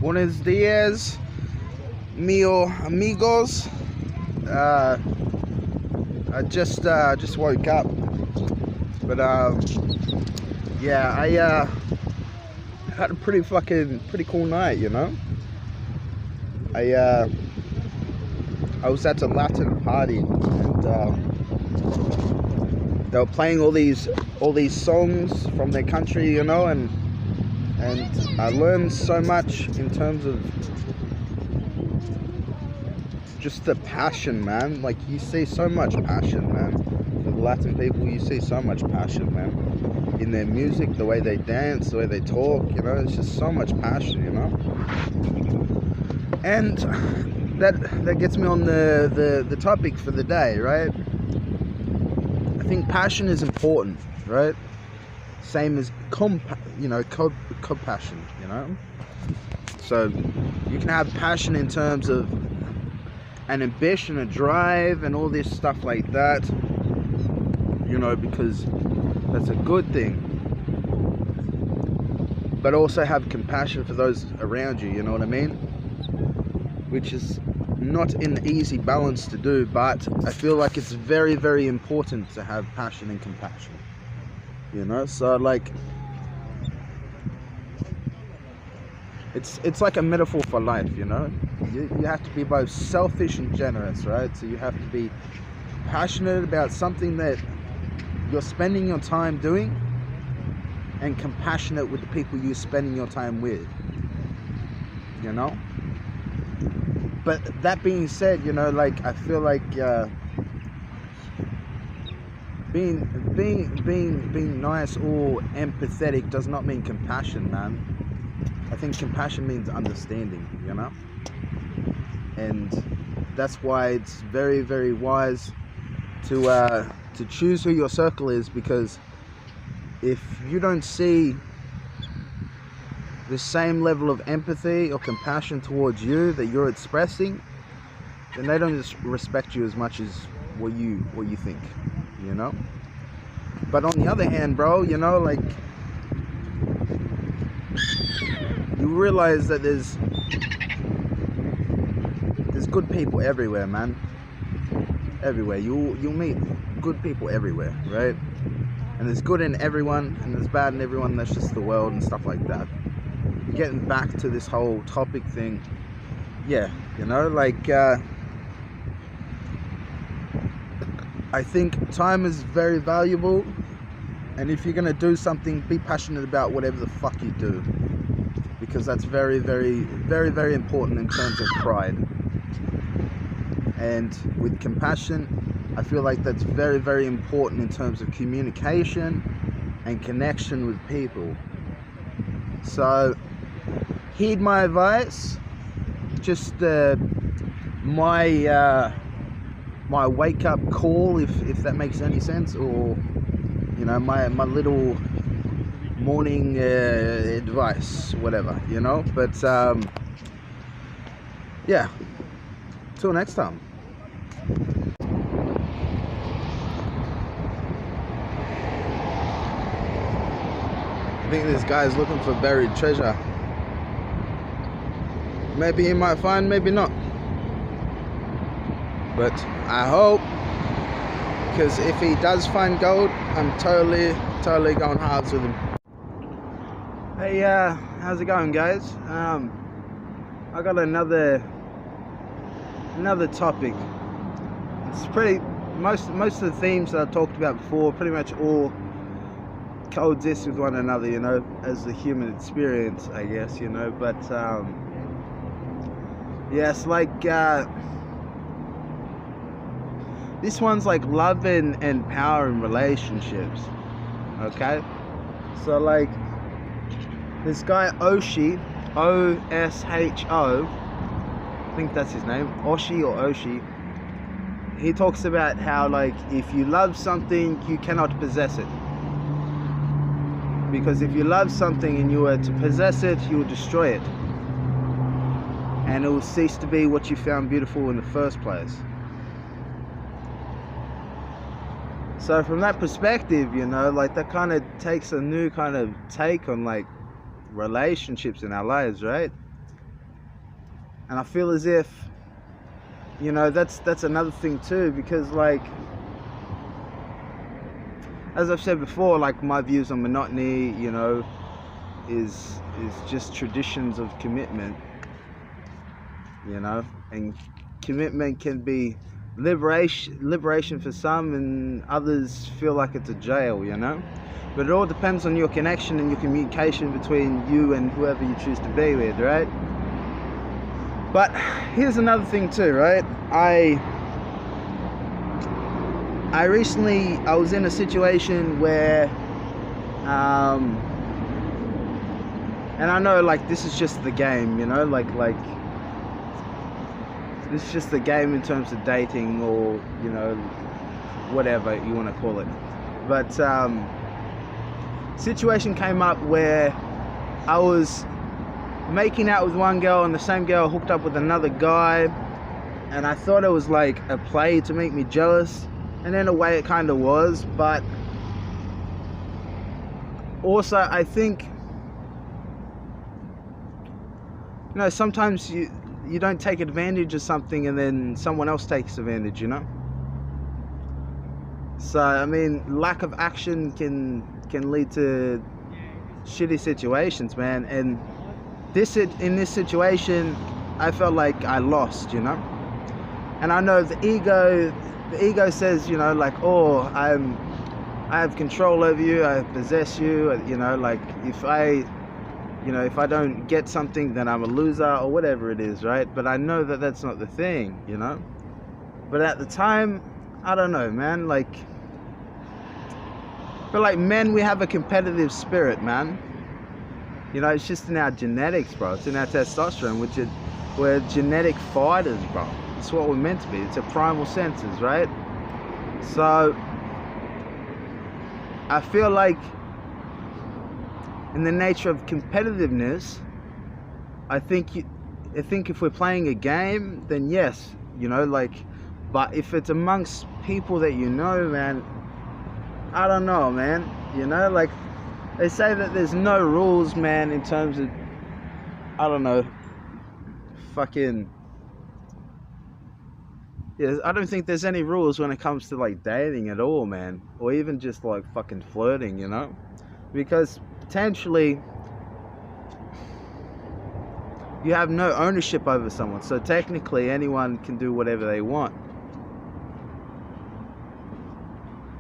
Buenos dias, mio amigos. I just woke up, but yeah, I had a pretty cool night, you know. I was at a Latin party, and they were playing all these songs from their country, you know, and I learned so much in terms of just the passion, man. Like, you see so much passion, man. For the Latin people, you see so much passion, man, in their music, the way they dance, the way they talk, you know. It's just so much passion, you know. And that gets me on the topic for the day, right? I think passion is important, right? Same as compassion, you know. So you can have passion in terms of an ambition, a drive, and all this stuff like that, you know, because that's a good thing. But also have compassion for those around you, you know what I mean? Which is not an easy balance to do, but I feel like it's very, very important to have passion and compassion, you know. So like, it's like a metaphor for life, you know. You have to be both selfish and generous, right? So you have to be passionate about something that you're spending your time doing, and compassionate with the people you're spending your time with, you know. But that being said, you know, like, I feel like being nice or empathetic does not mean compassion, man. I think compassion means understanding, you know. And that's why it's very, very wise to choose who your circle is, because if you don't see the same level of empathy or compassion towards you that you're expressing, then they don't just respect you as much as what you think, you know. But on the other hand, bro, you know, like, you realize that there's good people everywhere, man. Everywhere. You'll meet good people everywhere, right? And there's good in everyone, and there's bad in everyone. That's just the world and stuff like that. Getting back to this whole topic thing, yeah, you know, like, I think time is very valuable, and if you're gonna do something, be passionate about whatever the fuck you do, because that's very, very, very, very important in terms of pride. And with compassion, I feel like that's very, very important in terms of communication and connection with people. So heed my advice. Just my wake up call, if that makes any sense, or, you know, my little morning advice, whatever, you know. But yeah, till next time. I think this guy's looking for buried treasure. Maybe he might find, maybe not. But I hope, because if he does find gold, I'm totally going halves with him. Hey, how's it going, guys? I got another topic. It's pretty, most of the themes that I've talked about before pretty much all coexist with one another, you know, as the human experience, I guess, you know. But yeah, it's like, this one's like love and power in relationships, okay? So like, this guy Osho, O-S-H-O, I think that's his name, Oshi or Oshi. He talks about how, like, if you love something, you cannot possess it. Because if you love something and you were to possess it, you will destroy it. And it will cease to be what you found beautiful in the first place. So from that perspective, you know, like, that kind of takes a new kind of take on, like, relationships in our lives, right? And I feel as if, you know, that's another thing too, because like, as I've said before, like my views on monotony, you know, is just traditions of commitment, you know, and commitment can be liberation for some, and others feel like it's a jail, you know. But it all depends on your connection and your communication between you and whoever you choose to be with, right? But here's another thing too, right? I recently, I was in a situation where, and I know like this is just the game, you know, like this is just the game in terms of dating, or, you know, whatever you want to call it. But situation came up where I was making out with one girl, and the same girl hooked up with another guy, and I thought it was like a play to make me jealous, and in a way it kind of was. But also I think, you know, sometimes you don't take advantage of something and then someone else takes advantage, you know. So I mean, lack of action can lead to shitty situations, man. And in this situation, I felt like I lost, you know. And I know the ego says, you know, like, oh, I have control over you, I possess you, you know, like if I don't get something, then I'm a loser, or whatever it is, right? But I know that that's not the thing, you know. But at the time, I don't know, man, like, but like men, we have a competitive spirit, man. You know, it's just in our genetics, bro. It's in our testosterone, we're genetic fighters, bro. It's what we're meant to be. It's a primal senses, right? So I feel like in the nature of competitiveness, I think if we're playing a game, then yes, you know, like, but if it's amongst people that you know, man, I don't know, man, you know, like, they say that there's no rules, man, in terms of, I don't know, fucking, yeah, I don't think there's any rules when it comes to like dating at all, man, or even just like fucking flirting, you know, because potentially you have no ownership over someone, so technically anyone can do whatever they want.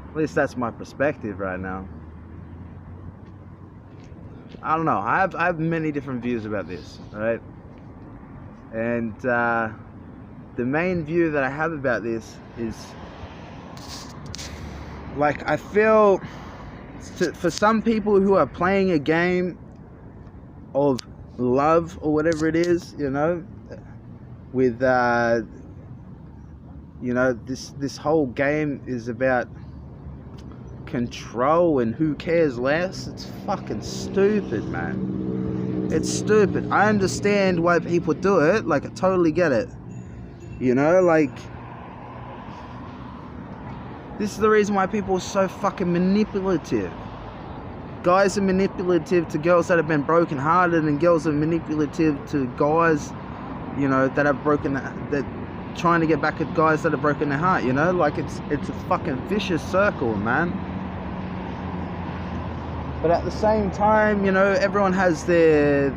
At least that's my perspective right now. I don't know, I have many different views about this, right? And the main view that I have about this is, like, I feel for some people who are playing a game of love or whatever it is, you know, with you know, this whole game is about control and who cares less. It's fucking stupid, man. It's stupid. I understand why people do it, like, I totally get it, you know, like, this is the reason why people are so fucking manipulative. Guys are manipulative to girls that have been broken hearted, and girls are manipulative to guys, you know, that have that trying to get back at guys that have broken their heart, you know, like, it's a fucking vicious circle, man. But at the same time, you know, everyone has their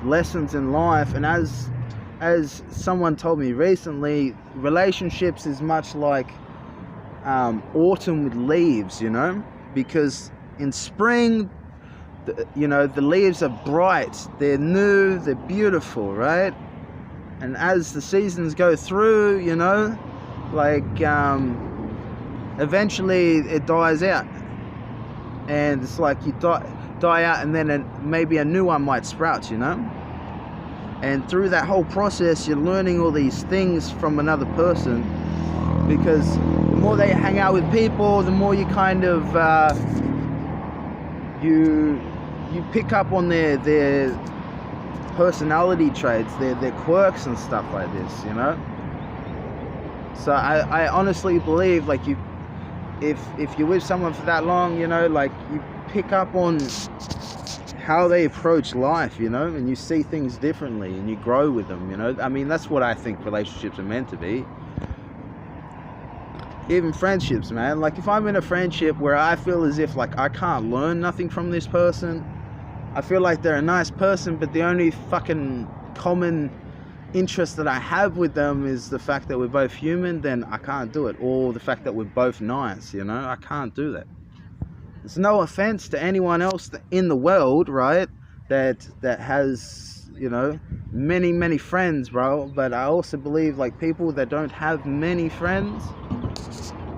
lessons in life, and as someone told me recently, relationships is much like autumn with leaves, you know, because in spring, you know, the leaves are bright, they're new, they're beautiful, right? And as the seasons go through, you know, like, eventually it dies out, and it's like you die out, and then maybe a new one might sprout, you know. And through that whole process, you're learning all these things from another person, because the more they hang out with people, the more you kind of you pick up on their personality traits, their quirks and stuff like this, you know. So I honestly believe, like, if you're with someone for that long, you know, like, you pick up on how they approach life, you know, and you see things differently and you grow with them, you know. I mean, that's what I think relationships are meant to be. Even friendships, man. Like, if I'm in a friendship where I feel as if like I can't learn nothing from this person, I feel like they're a nice person, but the only fucking common interest that I have with them is the fact that we're both human, then I can't do it. Or the fact that we're both nice, you know, I can't do that. It's no offense to anyone else in the world, right, that has, you know, many friends, bro, but I also believe like people that don't have many friends,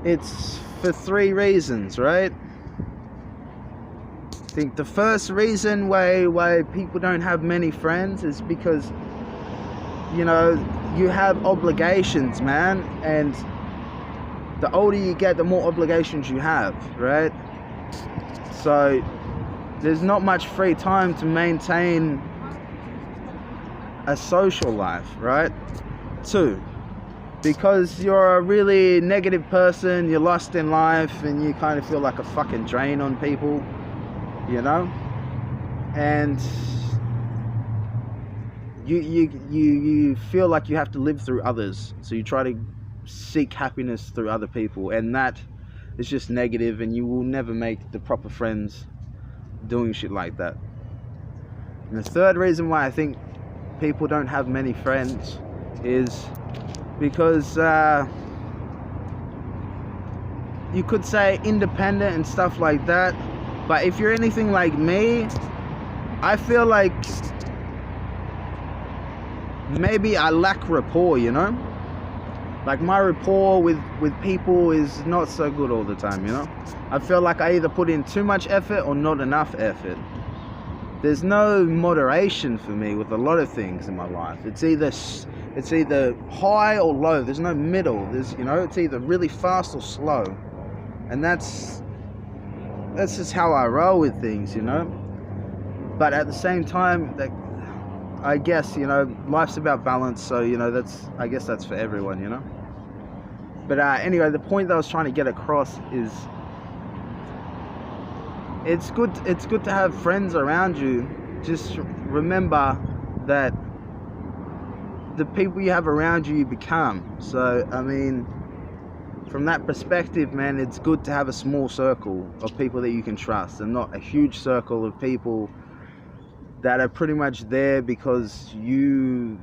it's for 3 reasons, right? I think the first reason why people don't have many friends is because, you know, you have obligations, man, and the older you get, the more obligations you have, right? So there's not much free time to maintain a social life, right? 2, because you're a really negative person, you're lost in life, and you kind of feel like a fucking drain on people, you know? And you feel like you have to live through others, so you try to seek happiness through other people, and that is just negative, and you will never make the proper friends doing shit like that. And the third reason why I think people don't have many friends is because you could say independent and stuff like that, but if you're anything like me, I feel like maybe I lack rapport, you know? Like, my rapport with people is not so good all the time, you know? I feel like I either put in too much effort or not enough effort. There's no moderation for me with a lot of things in my life. It's either high or low. There's no middle. There's, you know, it's either really fast or slow. And that's just how I roll with things, you know? But at the same time, I guess, you know, life's about balance, so, you know, I guess that's for everyone, you know. But anyway, the point that I was trying to get across is it's good to have friends around you. Just remember that the people you have around you become. So, I mean, from that perspective, man, it's good to have a small circle of people that you can trust, and not a huge circle of people that are pretty much there because you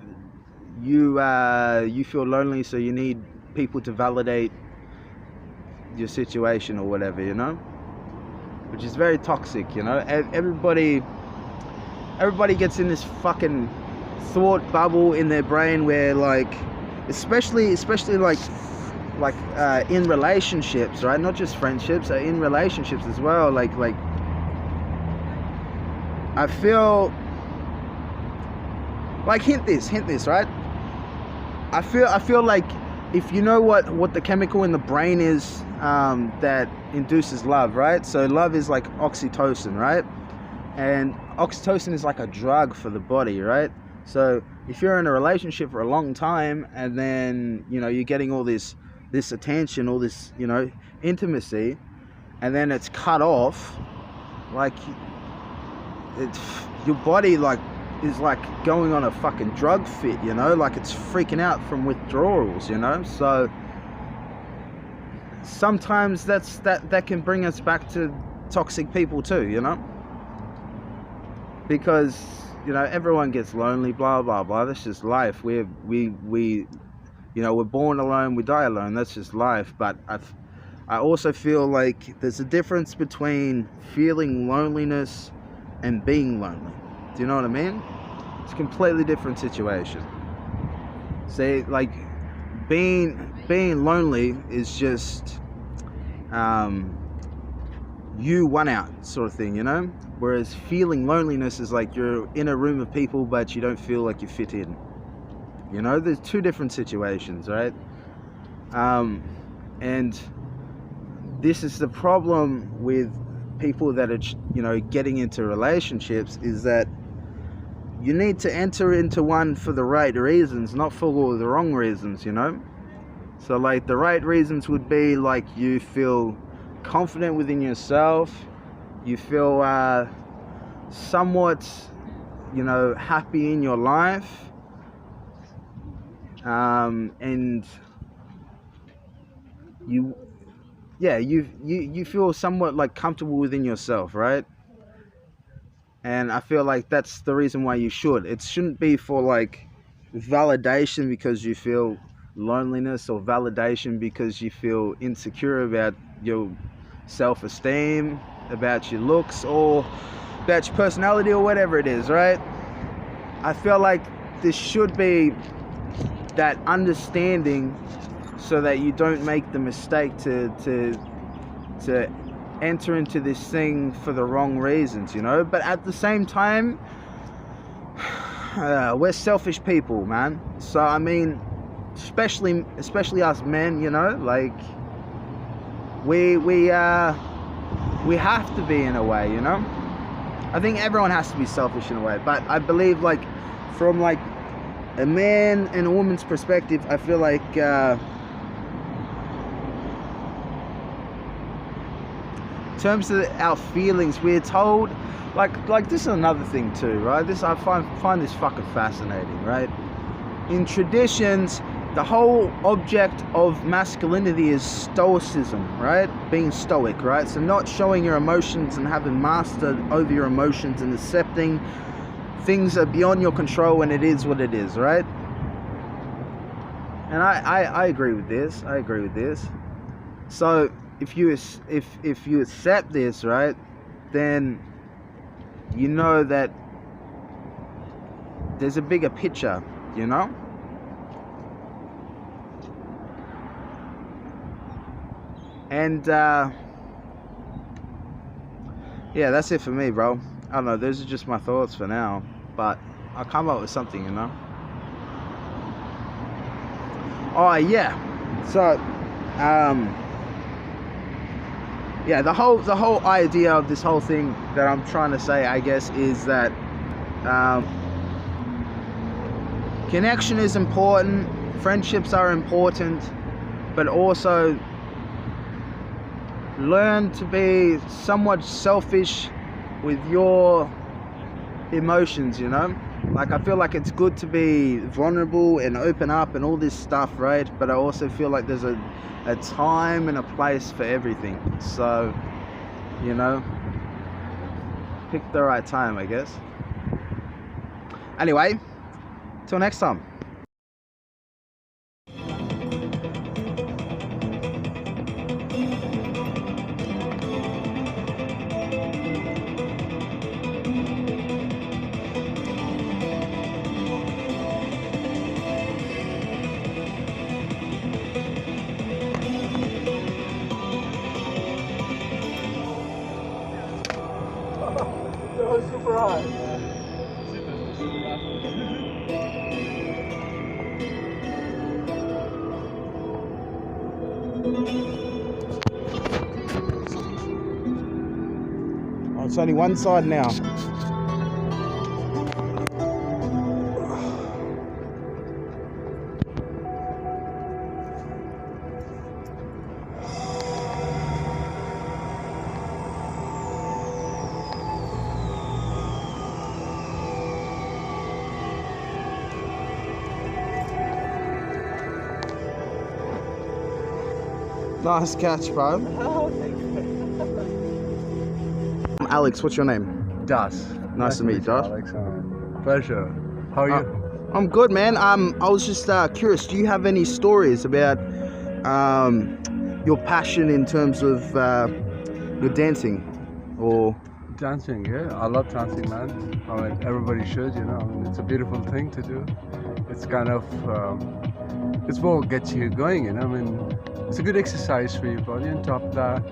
feel lonely, so you need people to validate your situation or whatever, you know, which is very toxic, you know. Everybody gets in this fucking thought bubble in their brain where, like, especially like in relationships, right, not just friendships, in relationships as well, like I feel like, hint this, right? I feel like, if you know what the chemical in the brain is that induces love, right? So love is like oxytocin, right? And oxytocin is like a drug for the body, right? So if you're in a relationship for a long time, and then, you know, you're getting all this attention, all this, you know, intimacy, and then it's cut off, like, your body is like going on a fucking drug fit, you know, like it's freaking out from withdrawals, you know. So sometimes that can bring us back to toxic people too, you know, because, you know, everyone gets lonely, blah blah blah. That's just life. We you know, we're born alone, we die alone. That's just life. But I also feel like there's a difference between feeling loneliness and being lonely. Do you know what I mean? It's a completely different situation. Say, like, being lonely is just you one out sort of thing, you know? Whereas feeling loneliness is like you're in a room of people but you don't feel like you fit in. You know, there's 2 different situations, right? And this is the problem with people that are, you know, getting into relationships, is that you need to enter into one for the right reasons, not for all the wrong reasons, you know. So, like, the right reasons would be like you feel confident within yourself, you feel somewhat, you know, happy in your life, and you feel somewhat like comfortable within yourself, right? And I feel like that's the reason why you should. It shouldn't be for like validation because you feel loneliness, or validation because you feel insecure about your self-esteem, about your looks, or about your personality, or whatever it is, right? I feel like this should be that understanding, so that you don't make the mistake to enter into this thing for the wrong reasons, you know. But at the same time, we're selfish people, man. So I mean, especially us men, you know, like we have to be, in a way, you know. I think everyone has to be selfish in a way, but I believe, like, from like a man and a woman's perspective, I feel like in terms of our feelings, we're told, like this is another thing too, right? This, I find this fucking fascinating, right? In traditions, the whole object of masculinity is stoicism, right? Being stoic, right? So not showing your emotions and having mastered over your emotions and accepting things are beyond your control, and it is what it is, right? And I agree with this. I agree with this. So if you accept this, right, then you know that there's a bigger picture, you know. And yeah, that's it for me, bro. I don't know, those are just my thoughts for now, but I'll come up with something, you know. Oh yeah, so yeah, the whole idea of this whole thing that I'm trying to say, I guess, is that connection is important, friendships are important, but also learn to be somewhat selfish with your emotions, you know. Like, I feel like it's good to be vulnerable and open up and all this stuff, right? But I also feel like there's a time and a place for everything. So, you know, pick the right time, I guess. Anyway, till next time. That was super hot. Oh, it's only one side now. Nice catch, bro. Alex, what's your name? Das. Nice to meet you, Das. Alex. Pleasure. How are you? I'm good, man. I was just curious. Do you have any stories about your passion in terms of your dancing, or? Dancing, yeah. I love dancing, man. I mean, everybody should, you know. I mean, it's a beautiful thing to do. It's kind of, it's what gets you going, you know. I mean, it's a good exercise for your body. On top of that,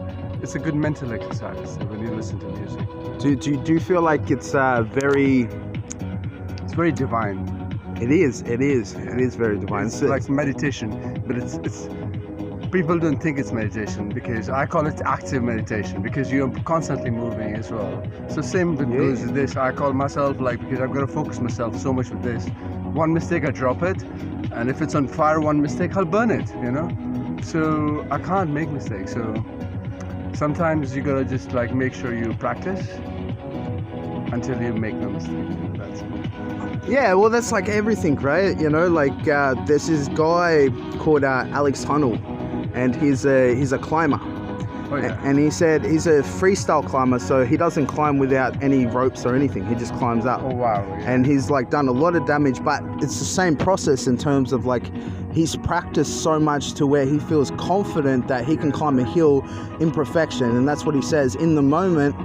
it's a good mental exercise when you listen to music. Do you feel like it's very? It's very divine. It is. Yeah. It is very divine. It's like meditation, but it's people don't think it's meditation, because I call it active meditation, because you're constantly moving as well. So same with goes with this. I call myself, like, because I've got to focus myself so much with this. One mistake, I drop it, and if it's on fire, one mistake, I'll burn it, you know. So I can't make mistakes. So sometimes you gotta just like make sure you practice, until you make no mistake. That's it. Yeah, well, that's like everything, right? You know, like there's this guy called Alex Honnold, and he's a climber. Oh, yeah. And he said he's a freestyle climber, so he doesn't climb without any ropes or anything. He just climbs up. Oh, wow. Yeah. And he's like done a lot of damage, but it's the same process in terms of like he's practiced so much to where he feels confident that he can climb a hill in perfection. And that's what he says. In the moment,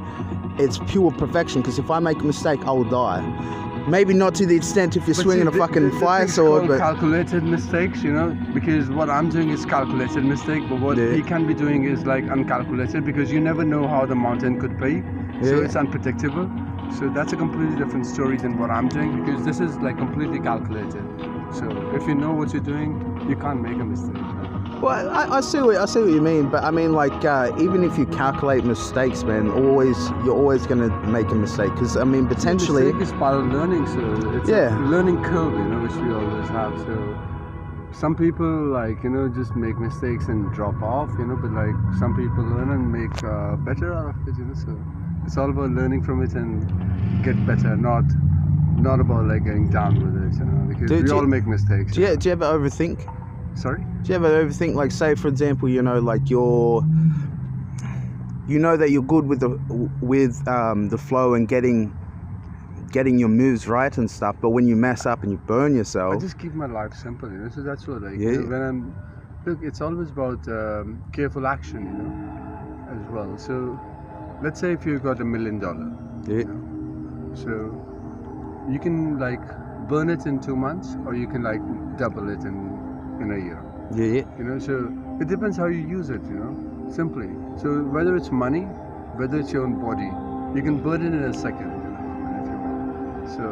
it's pure perfection, because if I make a mistake, I will die. Maybe not to the extent if you're swinging a fucking fire sword, but calculated mistakes, you know, because what I'm doing is calculated mistake, but what he can be doing is like uncalculated, because you never know how the mountain could be, so it's unpredictable. So that's a completely different story than what I'm doing, because this is like completely calculated. So if you know what you're doing, you can't make a mistake. Well, I see what you mean, but I mean, like, even if you calculate mistakes, man, you're always gonna make a mistake, because I mean, potentially. Mistake is part of learning, so it's a learning curve, you know, which we always have. So some people, like, you know, just make mistakes and drop off, you know, but like some people learn and make better out of it, you know. So it's all about learning from it and get better, not about like getting down with it, you know, because we all make mistakes. Do you ever overthink? Sorry? Do you ever overthink, like, say for example, you know, like you know that you're good with the flow and getting your moves right and stuff, but when you mess up and you burn yourself. I just keep my life simple, you know. So that's what, like, you know, look, it's always about careful action, you know, as well. So let's say if you've got $1 million, you know, so you can like burn it in 2 months, or you can like double it in a year. You know, so it depends how you use it, you know, simply. So whether it's money, whether it's your own body, you can burn it in a second, you know, if you want. So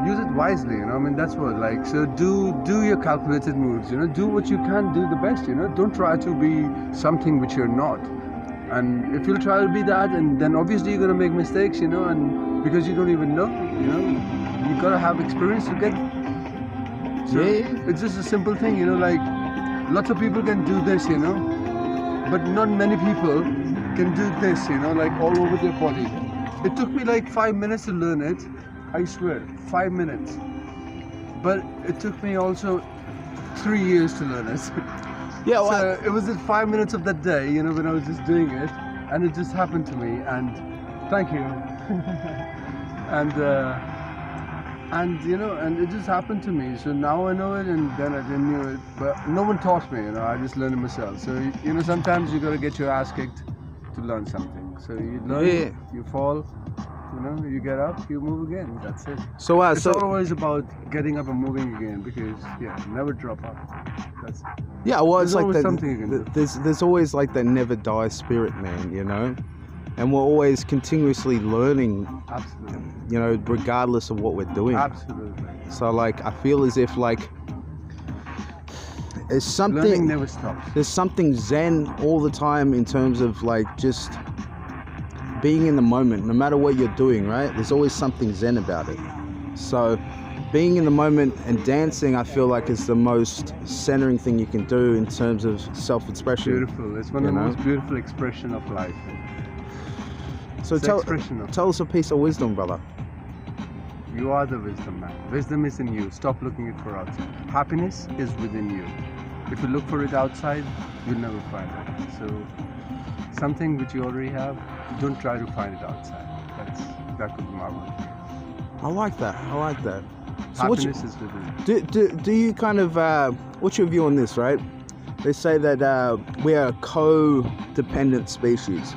use it wisely, you know. I mean, that's what, like, so do your calculated moves, you know, do what you can do the best, you know. Don't try to be something which you're not. And if you try to be that, and then obviously you're gonna make mistakes, you know, and because you don't even know, you know, you gotta have experience to get. So it's just a simple thing, you know, like lots of people can do this, you know, but not many people can do this, you know, like all over their body. It took me like 5 minutes to learn it, I swear, 5 minutes. But it took me also 3 years to learn it. Yeah, well, so it was at 5 minutes of that day, you know, when I was just doing it, and it just happened to me, and thank you. And you know, and it just happened to me. So now I know it, and then I didn't know it. But no one taught me, you know. I just learned it myself. So you know, sometimes you gotta get your ass kicked to learn something. So you learn, you fall, you know, you get up, you move again. That's it. So it's always about getting up and moving again, because never drop out. That's it. Yeah, well, there's it's like something you can do. There's always like that never die spirit, man. You know. And we're always continuously learning, absolutely, you know, regardless of what we're doing. Absolutely. So, like, I feel as if, like, there's something... Learning never stops. There's something zen all the time in terms of, like, just being in the moment, no matter what you're doing, right? There's always something zen about it. So, being in the moment and dancing, I feel like, is the most centering thing you can do in terms of self-expression. Beautiful. It's one of the most beautiful expression of life. So tell us a piece of wisdom, brother. You are the wisdom, man. Wisdom is in you. Stop looking it for outside. Happiness is within you. If you look for it outside, you'll never find it. So something which you already have, don't try to find it outside. That could be marvelous. I like that. So happiness is within. Do you kind of what's your view on this, right? They say that we are a co-dependent species.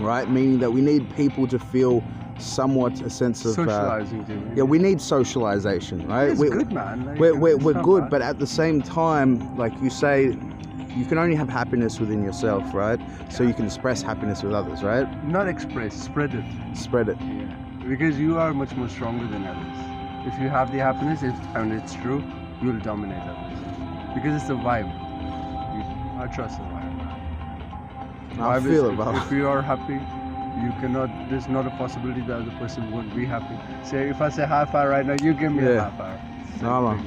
Right, meaning that we need people to feel somewhat a sense of socializing. We need socialization, right? We're good, man. Like, we're good, but at the same time, like you say, you can only have happiness within yourself, right? So you can express happiness with others, right? Not express, spread it. Spread it. Yeah. Because you are much more stronger than others. If you have the happiness, and it's true, you'll dominate others. Because it's a vibe. I trust the vibe. I feel it, brother. If you are happy, you cannot. There's not a possibility that the other person won't be happy. Say, if I say half hour right now, you give me a half hour. No.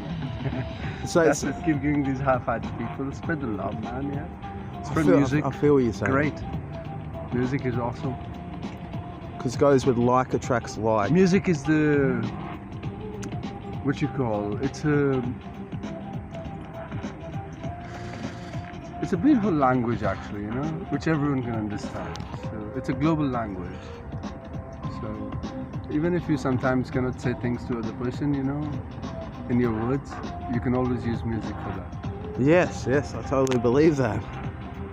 So keep giving these half hour to people. Spread the love, man. Yeah. Spread music. I feel what you're saying. Great. Music is awesome. Because goes with like attracts like. Music is the, what you call, it's a beautiful language actually, you know, which everyone can understand. So it's a global language. So even if you sometimes cannot say things to other person, you know, in your words, you can always use music for that. Yes, I totally believe that.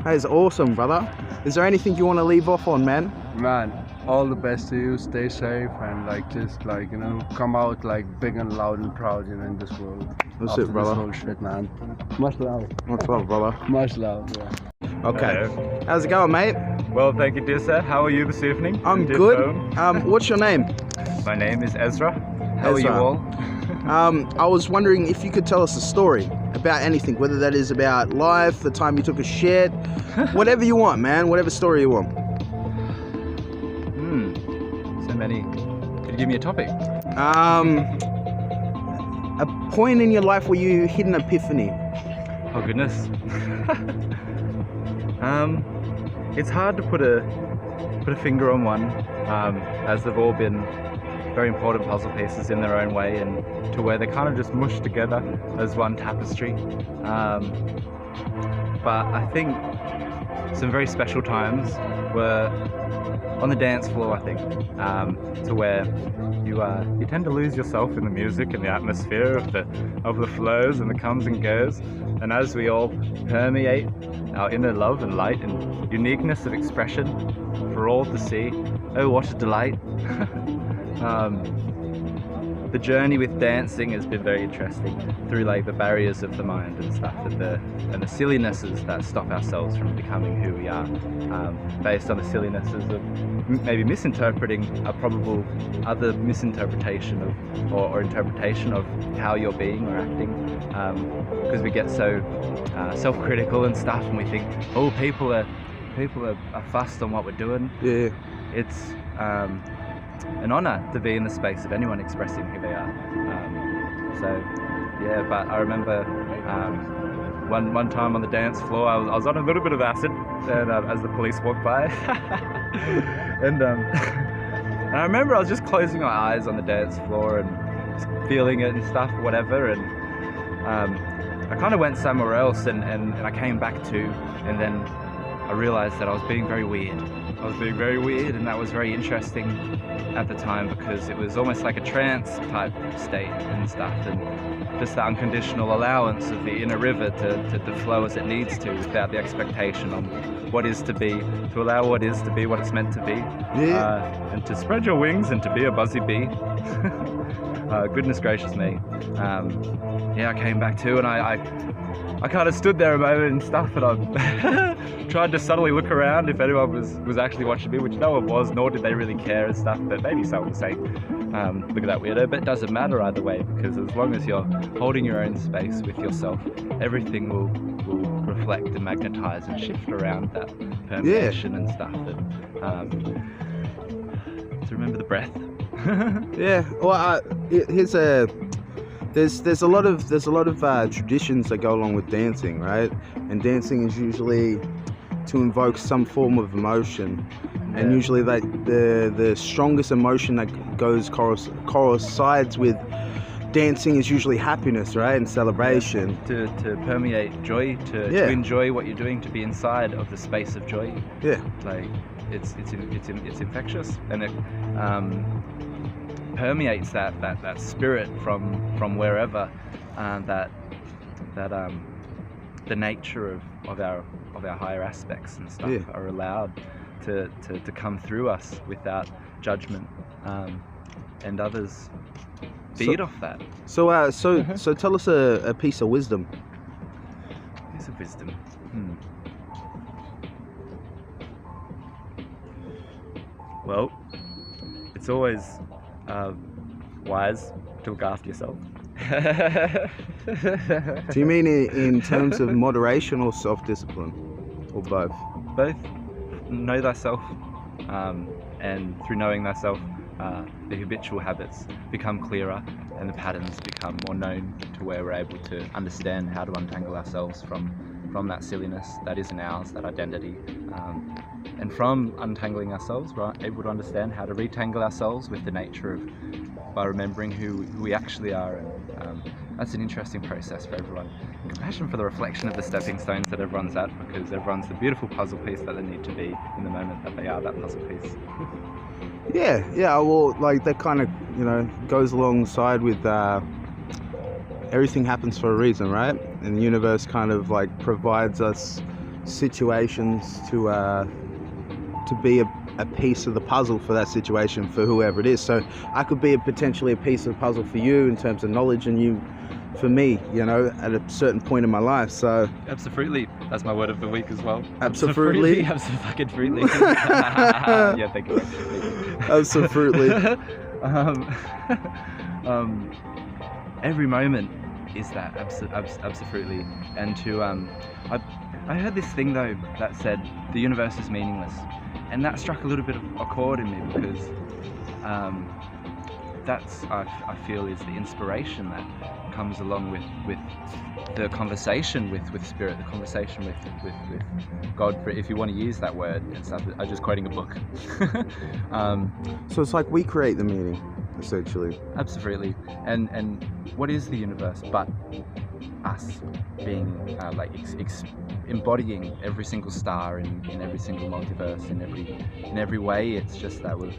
That is awesome, brother. Is there anything you want to leave off on, man? Man, all the best to you. Stay safe and like just like, you know, come out like big and loud and proud, you know, in this world. That's After it, brother. This whole shit, man. Much love. What's up, brother? Much love. Yeah. Okay. Hello. How's it going, mate? Well, thank you, dear sir. How are you this evening? I'm Dear good. phone? What's your name? My name is Ezra. How are you Ezra. all? I was wondering if you could tell us a story about anything, whether that is about life, the time you took a shit, whatever you want, man. Whatever story you want. So many. Could you give me a topic? A point in your life where you hit an epiphany. Oh goodness. It's hard to put a finger on one, as they've all been very important puzzle pieces in their own way, and to where they're kind of just mushed together as one tapestry. But I think some very special times were on the dance floor, I think, to where you tend to lose yourself in the music and the atmosphere of the flows and the comes and goes, and as we all permeate our inner love and light and uniqueness of expression for all to see, oh what a delight. The journey with dancing has been very interesting through like the barriers of the mind and stuff, and the sillinesses that stop ourselves from becoming who we are, based on the sillinesses of maybe misinterpreting a probable other misinterpretation of or interpretation of how you're being or acting, because we get so self-critical and stuff, and we think, oh, people are fussed on what we're doing. Yeah. It's an honour to be in the space of anyone expressing who they are. But I remember one time on the dance floor, I was on a little bit of acid, and as the police walked by, and I remember I was just closing my eyes on the dance floor and just feeling it and stuff, whatever, and I kind of went somewhere else, and I came back to, and then I realised that I was being very weird. And that was very interesting at the time, because it was almost like a trance type state and stuff, and just the unconditional allowance of the inner river to flow as it needs to, without the expectation on what is to be, to allow what is to be what it's meant to be, and to spread your wings and to be a buzzy bee. Goodness gracious me. I came back to, and I kind of stood there a moment and stuff, and I tried to subtly look around if anyone was actually watching me, which no one was, nor did they really care and stuff, but maybe someone was saying, look at that weirdo, but it doesn't matter either way, because as long as you're holding your own space with yourself, everything will reflect and magnetize and shift around that permeation and stuff, and to remember the breath. Yeah. Well, here's a. There's a lot of traditions that go along with dancing, right? And dancing is usually to invoke some form of emotion, and usually the strongest emotion that coincides with dancing is usually happiness, right? And celebration. To permeate joy, to enjoy what you're doing, to be inside of the space of joy. Yeah. Like it's infectious, and it permeates that spirit from wherever, that the nature of our higher aspects and stuff are allowed to come through us without judgment, and others feed off that. So tell us a piece of wisdom. Piece of wisdom. Well, it's always wise to look after yourself. Do you mean in terms of moderation or self-discipline, or both? Both. Know thyself, and through knowing thyself, the habitual habits become clearer, and the patterns become more known, to where we're able to understand how to untangle ourselves from that silliness that isn't ours, that identity, and from untangling ourselves, we're able to understand how to retangle ourselves with the nature of, by remembering who we actually are. And that's an interesting process for everyone. Compassion for the reflection of the stepping stones that everyone's at, because everyone's the beautiful puzzle piece that they need to be in the moment that they are that puzzle piece. Yeah, well, like that kind of, you know, goes alongside with everything happens for a reason, right? And the universe kind of like provides us situations to be a piece of the puzzle for that situation for whoever it is. So I could be potentially a piece of the puzzle for you in terms of knowledge, and you for me, you know, at a certain point in my life. So absolutely, that's my word of the week as well. Absolutely. Absolutely. Yeah, thank you. Absolutely. Every moment is that, absolutely. And to I heard this thing though that said the universe is meaningless, and that struck a little bit of a chord in me, because that's I feel is the inspiration that comes along with the conversation with spirit, the conversation with God, if you want to use that word and stuff. I'm just quoting a book. So it's like we create the meaning, essentially. Absolutely. And what is the universe but us being embodying every single star in every single multiverse, in every way. It's just that we've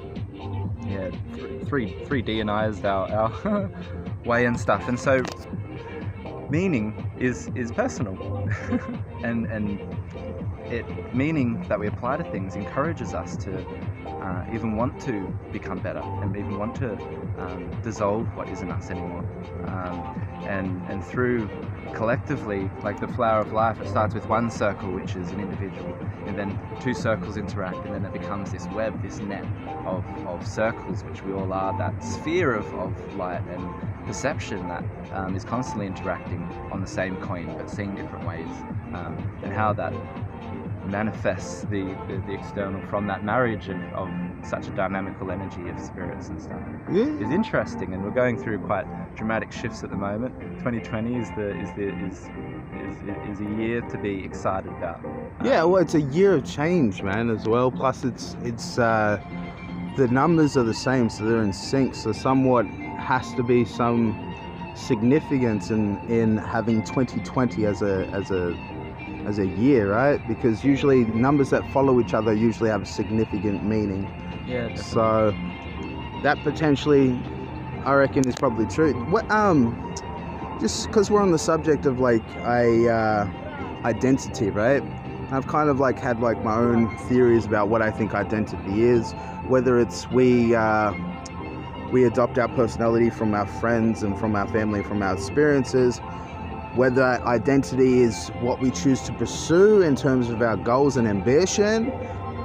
3D-ized our way and stuff. And so meaning is personal. and meaning that we apply to things encourages us to even want to become better, and even want to dissolve what isn't us anymore. And through collectively, like the flower of life, it starts with one circle, which is an individual, and then two circles interact, and then it becomes this web, this net of circles, which we all are, that sphere of light and perception that is constantly interacting on the same coin but seeing different ways, and how that manifests the external from that marriage of such a dynamical energy of spirits and stuff is interesting. And we're going through quite dramatic shifts at the moment. 2020 is a year to be excited about. Well, it's a year of change, man, as well. Plus it's the numbers are the same, so they're in sync, so somewhat has to be some significance in having 2020 as a year, right? Because usually numbers that follow each other usually have a significant meaning. Yeah, definitely. So that potentially, I reckon, is probably true. What just because we're on the subject of like identity, right? I've kind of like had like my own theories about what I think identity is, whether it's we adopt our personality from our friends and from our family, from our experiences, whether identity is what we choose to pursue in terms of our goals and ambition,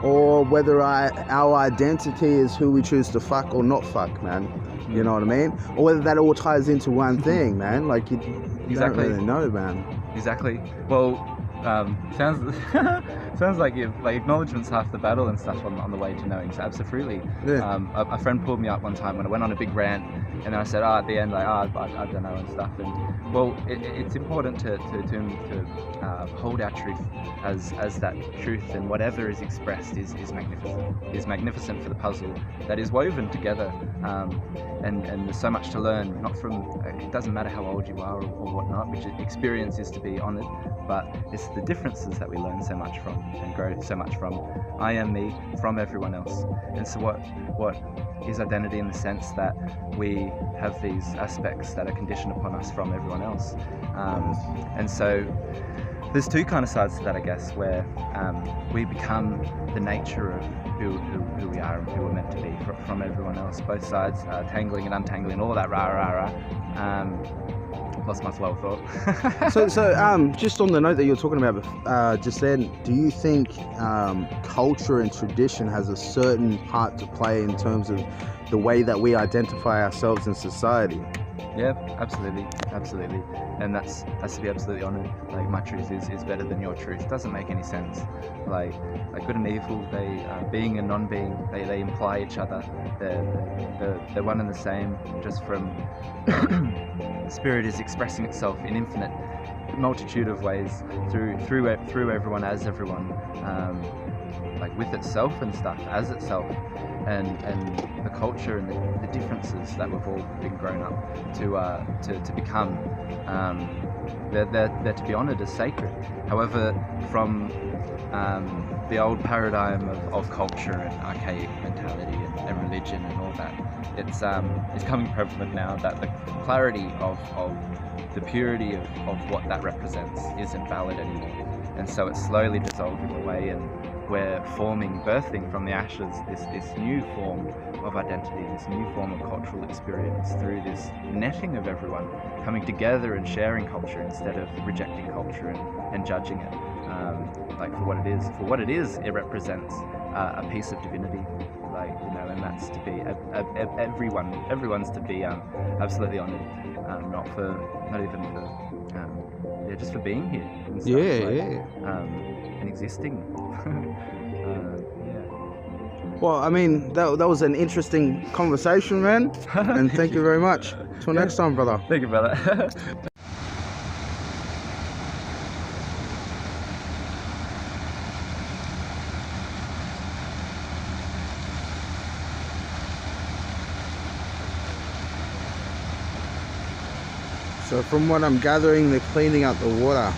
or whether our identity is who we choose to fuck or not fuck, man. You know what I mean? Or whether that all ties into one thing, man. Like you Exactly. don't really know, man. Exactly. Well, sounds like you've like acknowledgement's half the battle and stuff on the way to knowing. So absolutely. Yeah. A friend pulled me up one time when I went on a big rant, and then I said, at the end, like, I don't know and stuff. And well, it's important to hold our truth as that truth, and whatever is expressed is magnificent. Is magnificent for the puzzle that is woven together. And there's so much to learn. Not from it doesn't matter how old you are or whatnot, which experience is to be honoured, but it's the differences that we learn so much from and grow so much from. I am me from everyone else. And so what is identity, in the sense that we have these aspects that are conditioned upon us from everyone else. And so there's two kind of sides to that, I guess, where we become the nature of who we are and who we're meant to be from everyone else. Both sides, tangling and untangling, all that rah. Lost my flow of thought. So just on the note that you're talking about just then, do you think culture and tradition has a certain part to play in terms of the way that we identify ourselves in society? Yeah, absolutely. And that's to be absolutely honoured. Like, my truth is better than your truth. It doesn't make any sense. Like good and evil, they being and non-being, they imply each other. They're one and the same, just from spirit is expressing itself in infinite multitude of ways through everyone as everyone. like with itself and stuff as itself, and the culture and the differences that we've all been grown up to become. They're to be honoured as sacred. However, from the old paradigm of culture and archaic mentality and religion and all that, it's coming prevalent now that the clarity of the purity of what that represents isn't valid anymore. And so it's slowly dissolving away, and we're birthing from the ashes this new form of identity, this new form of cultural experience through this netting of everyone coming together and sharing culture instead of rejecting culture and judging it like for what it is. For what it is, it represents a piece of divinity, like, you know, and that's to be everyone's to be absolutely honoured, not even for just for being here and stuff, and existing. Well, I mean, that was an interesting conversation, man. And thank you very much. Till next time, brother. Thank you, brother. So from what I'm gathering, they're cleaning out the water.